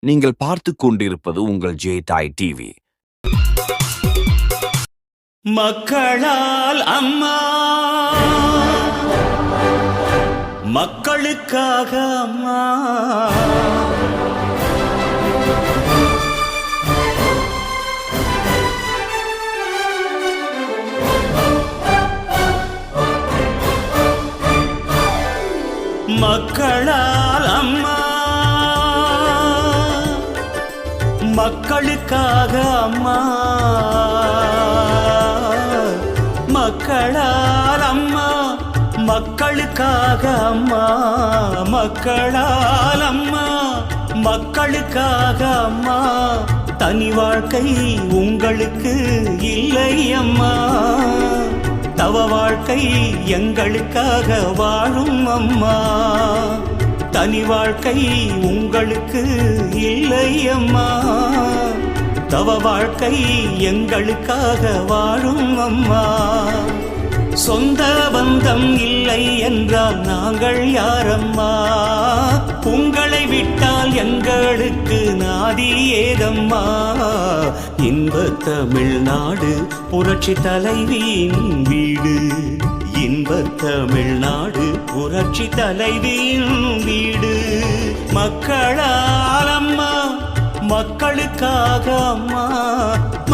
நீங்கள் பார்த்து கொண்டிருப்பது உங்கள் ஜே தாய் டிவி. மக்களால் அம்மா, மக்களுக்காக அம்மா, மக்களால் அம்மா, மக்களுக்காக அம்மா, மக்களால் அம்மா, மக்களுக்காக அம்மா, மக்களால் அம்மா, மக்களுக்காக அம்மா. தனி வாழ்க்கை உங்களுக்கு இல்லை அம்மா, தவ வாழ்க்கை எங்களுக்காக வாழும் அம்மா. தனி வாழ்க்கை உங்களுக்கு இல்லை அம்மா, தவ வாழ்க்கை எங்களுக்காக வாழும் அம்மா. சொந்த பந்தம் இல்லை என்றால் நாங்கள் யாரம்மா, உங்களை விட்டால் எங்களுக்கு நாதி ஏதம்மா. இன்பத் தமிழ்நாடு புரட்சி தலைவியின் வீடு, இன்பத் தமிழ்நாடு புரட்சி தலைவியின் வீடு. மக்களால் அம்மா, மக்களுக்காக அம்மா,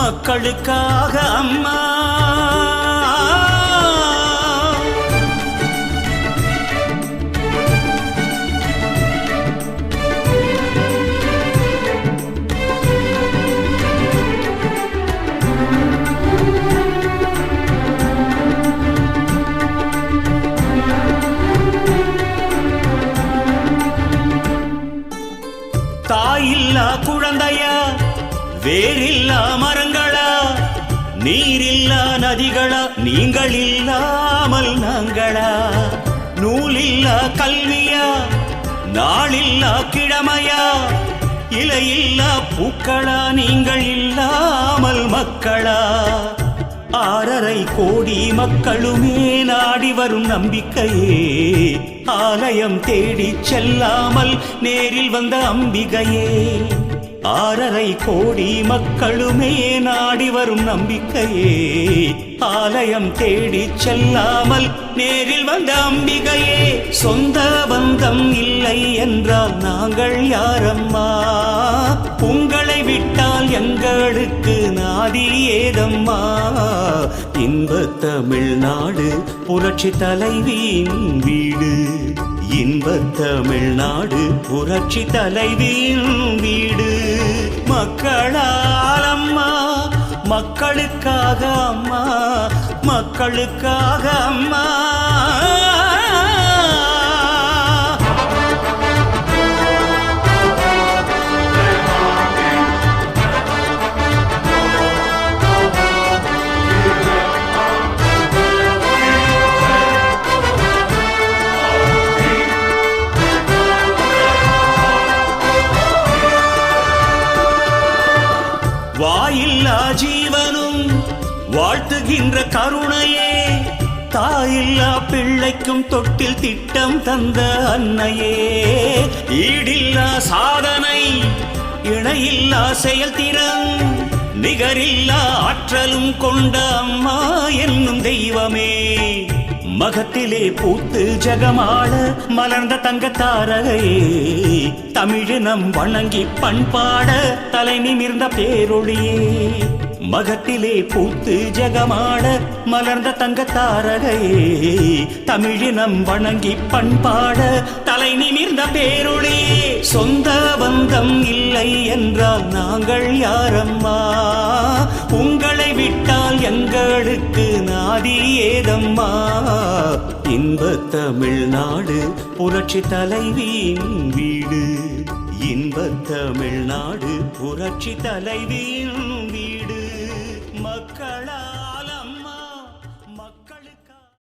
மக்களுக்காக அம்மா. தாயில்லா குழந்தையா, வேரில்லா மரங்களா, நீரில்லா நதிகளா, நீங்கள் இல்லாமல் நாங்களா? நூலில்லா கல்வியா, நாளில்லா கிழமையா, இலையில்லா பூக்களா, நீங்கள் இல்லாமல் மக்களா? 6.5 கோடி மக்களுமே நாடி வரும் நம்பிக்கையே, ஆலயம் தேடி செல்லாமல் நேரில் வந்த அம்பிகையே. 6.5 கோடி மக்களுமே நாடி வரும் நம்பிக்கையே, ஆலயம் தேடி செல்லாமல் நேரில் வந்த அம்பிகையே. சொந்த பந்தம் இல்லை என்றால் நாங்கள் யாரம்மா, உங்களை விட்டால் எங்களுக்கு நாதி ஏதம்மா. இன்பத் தமிழ்நாடு புரட்சி தலைவியின் வீடு, இன்பத் தமிழ்நாடு புரட்சி தலைவியின் வீடு. மக்களால் அம்மா, மக்களுக்காக அம்மா, மக்களுக்காக அம்மா. வாயில்லா ஜீவனும் வாழ்த்துகின்ற கருணையே, தாயில்லா பிள்ளைக்கும் தொட்டில் திட்டம் தந்த அன்னையே. ஈடில்லா சாதனை, இணையில்லா செயல்திறன், நிகரில்லா ஆற்றலும் கொண்ட அம்மா என்னும் தெய்வமே. மகத்திலே பூத்து ஜகமாள மலர்ந்த தங்க தாரகையே, தமிழினம் வணங்கி பண்பாட தலை நிமிர்ந்த பேரொழியே. மகத்திலே பூத்து ஜகமாள மலர்ந்த தங்க தாரகையே, தமிழினம் வணங்கி பண்பாட தலை நிமிர்ந்த பேரொழியே. சொந்த பந்தம் இல்லை என்றால் நாங்கள் யாரம்மா, உங்களை விட்டால் எங்களுக்கு நாதி ஏதம்மா. இன்பத் தமிழ்நாடு புரட்சி தலைவியின் வீடு, இன்பத் தமிழ்நாடு புரட்சி தலைவியின் வீடு.